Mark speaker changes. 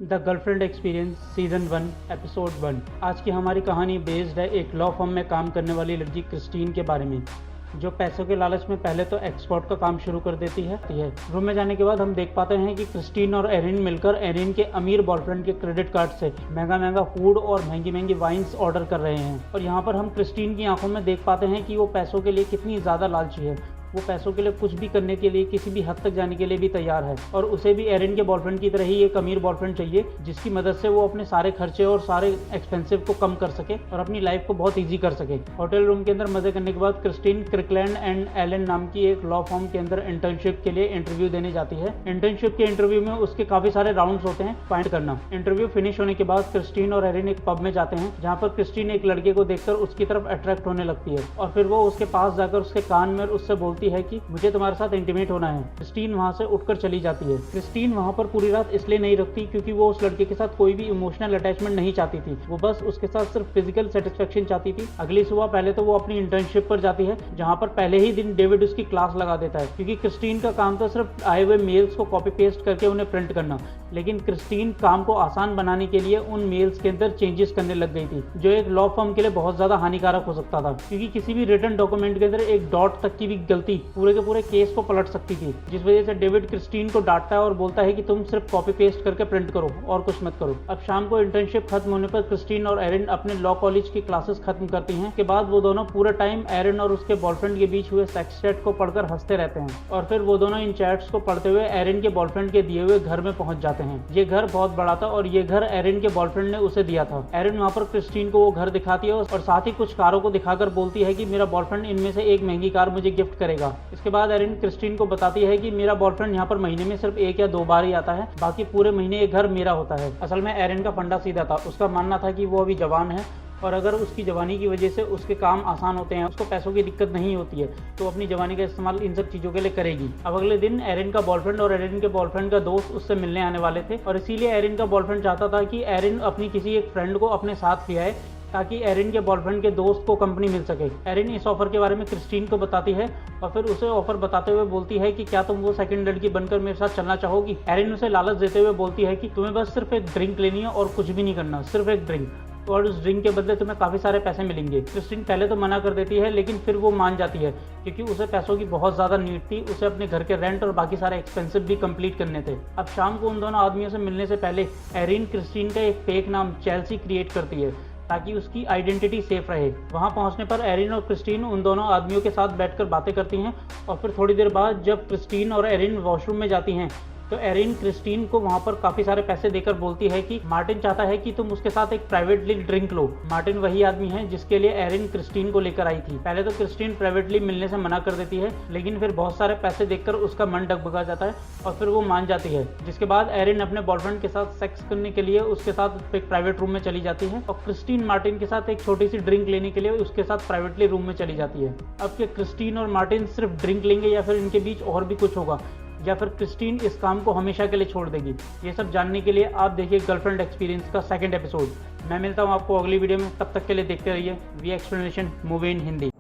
Speaker 1: The girlfriend experience season 1 episode 1। आज की हमारी कहानी बेस्ड है एक लॉ फर्म में काम करने वाली लड़की क्रिस्टीन के बारे में, जो पैसों के लालच में पहले तो एक्सपोर्ट का काम शुरू कर देती है। रूम में जाने के बाद हम देख पाते हैं कि क्रिस्टीन और एरिन मिलकर एरिन के अमीर बॉयफ्रेंड के क्रेडिट कार्ड से महंगा महंगा फूड और महंगी महंगी वाइन्स ऑर्डर कर रहे हैं। और यहाँ पर हम क्रिस्टीन की आंखों में देख पाते हैं कि वो पैसों के लिए कितनी ज़्यादा लालची है। वो पैसों के लिए कुछ भी करने के लिए, किसी भी हद तक जाने के लिए भी तैयार है। और उसे भी एरिन के बॉयफ्रेंड की तरह ही एक अमीर बॉयफ्रेंड चाहिए, जिसकी मदद से वो अपने सारे खर्चे और सारे एक्सपेंसिव को कम कर सके और अपनी लाइफ को बहुत ईजी कर सके। होटल रूम के अंदर मजे करने के बाद क्रिस्टीन क्रिकलैंड एंड एलन नाम की एक लॉ फर्म के अंदर इंटर्नशिप के लिए इंटरव्यू देने जाती है। इंटर्नशिप के इंटरव्यू में उसके काफी सारे राउंड्स होते हैं फाइंड करना। इंटरव्यू फिनिश होने के बाद क्रिस्टीन और एरिन एक पब में जाते हैं, जहाँ पर क्रिस्टीन एक लड़के को देखकर उसकी तरफ अट्रैक्ट होने लगती है और फिर वो उसके पास जाकर उसके कान में उससे बोलती है कि मुझे तुम्हारे साथ इंटीमेट होना है। क्रिस्टीन वहां से उठकर चली जाती है। क्रिस्टीन वहां पर पूरी रात इसलिए नहीं रुकती क्योंकि वो उस लड़के के साथ कोई भी इमोशनल अटैचमेंट नहीं चाहती थी। वो बस उसके साथ सिर्फ फिजिकल सेटिस्फेक्शन चाहती थी। अगली सुबह पहले तो वो अपनी इंटर्नशिप पर जाती है, जहां पर पहले ही दिन डेविड उसकी क्लास लगा देता है, क्योंकि क्रिस्टीन का काम था सिर्फ आए हुए मेल्स को कॉपी पेस्ट करके उन्हें प्रिंट करना। लेकिन क्रिस्टीन काम को आसान बनाने के लिए उन मेल्स के अंदर चेंजेस करने लग गई थी, जो एक लॉ फर्म के लिए बहुत ज्यादा हानिकारक हो सकता था, क्योंकि किसी भी रिटन डॉक्यूमेंट के अंदर एक डॉट तक की भी गलती पूरे के पूरे केस को पलट सकती थी। जिस वजह से डेविड क्रिस्टीन को डांटता है और बोलता है कि तुम सिर्फ कॉपी पेस्ट करके प्रिंट करो और कुछ मत करो। अब शाम को इंटर्नशिप खत्म होने पर क्रिस्टीन और एरिन अपने लॉ कॉलेज की क्लासेस खत्म करती हैं। के बाद वो दोनों पूरा टाइम एरिन और उसके बॉयफ्रेंड के बीच हुए सेक्स चैट को पढ़कर हंसते रहते हैं। और फिर वो दोनों इन चैट्स को पढ़ते हुए एरिन के बॉयफ्रेंड के दिए हुए घर में पहुंच जाते हैं। ये घर बहुत बड़ा था और ये घर एरिन के बॉयफ्रेंड ने उसे दिया था। एरिन वहां पर क्रिस्टीन को वो घर दिखाती है और साथ ही कुछ कारों को दिखाकर बोलती है कि मेरा बॉयफ्रेंड इनमें से एक महंगी कार मुझे गिफ्ट करेगा। इसके बाद एरिन क्रिस्टीन को बताती है कि मेरा बॉयफ्रेंड यहाँ पर महीने में सिर्फ 1 या 2 बार ही आता है, बाकी पूरे महीने ये घर मेरा होता है। असल में एरिन का फंडा सीधा था। उसका मानना था कि वो अभी जवान है और अगर उसकी जवानी की वजह से उसके काम आसान होते हैं, उसको पैसों की दिक्कत नहीं होती है, तो अपनी जवानी का इस्तेमाल इन सब चीज़ों के लिए करेगी। अब अगले दिन एरिन का बॉयफ्रेंड और एरिन के बॉयफ्रेंड का दोस्त उससे मिलने आने वाले थे और इसीलिए एरिन का बॉयफ्रेंड चाहता था कि एरिन अपनी किसी एक फ्रेंड को अपने साथ ले आए, ताकि एरिन के बॉयफ्रेंड के दोस्त को कंपनी मिल सके। एरिन इस ऑफर के बारे में क्रिस्टीन को बताती है और फिर उसे ऑफर बताते हुए बोलती है कि क्या तुम वो सेकंड लड़की बनकर मेरे साथ चलना चाहोगी। एरिन उसे लालच देते हुए बोलती है कि तुम्हें बस सिर्फ एक ड्रिंक लेनी है और कुछ भी नहीं करना, सिर्फ एक ड्रिंक, और उस ड्रिंक के बदले तुम्हें काफ़ी सारे पैसे मिलेंगे। क्रिस्टीन पहले तो मना कर देती है, लेकिन फिर वो मान जाती है क्योंकि उसे पैसों की बहुत ज़्यादा नीड थी। उसे अपने घर के रेंट और बाकी सारे एक्सपेंसिव भी कंप्लीट करने थे। अब शाम को उन दोनों आदमियों से मिलने से पहले एरिन क्रिस्टीन का एक फेक नाम चेल्सी क्रिएट करती है ताकि उसकी आइडेंटिटी सेफ रहे। वहां पहुंचने पर एरिन और क्रिस्टीन उन दोनों आदमियों के साथ बैठकर बातें करती हैं और फिर थोड़ी देर बाद जब क्रिस्टीन और एरिन वॉशरूम में जाती हैं तो एरिन क्रिस्टीन को वहां पर काफी सारे पैसे देकर बोलती है कि मार्टिन चाहता है कि तुम उसके साथ एक प्राइवेटली ड्रिंक लो। मार्टिन वही आदमी है जिसके लिए एरिन क्रिस्टीन को लेकर आई थी। पहले तो क्रिस्टीन प्राइवेटली मिलने से मना कर देती है, लेकिन फिर बहुत सारे पैसे देखकर उसका मन डगमगा जाता है और फिर वो मान जाती है। जिसके बाद एरिन अपने बॉयफ्रेंड के साथ सेक्स करने के लिए उसके साथ एक प्राइवेट रूम में चली जाती है और क्रिस्टीन मार्टिन के साथ एक छोटी सी ड्रिंक लेने के लिए उसके साथ प्राइवेटली रूम में चली जाती है। अब क्या क्रिस्टीन और मार्टिन सिर्फ ड्रिंक लेंगे या फिर इनके बीच और भी कुछ होगा, या फिर क्रिस्टीन इस काम को हमेशा के लिए छोड़ देगी? ये सब जानने के लिए आप देखिए गर्लफ्रेंड एक्सपीरियंस का 2nd एपिसोड। मैं मिलता हूँ आपको अगली वीडियो में, तब तक के लिए देखते रहिए we explanation movie in Hindi.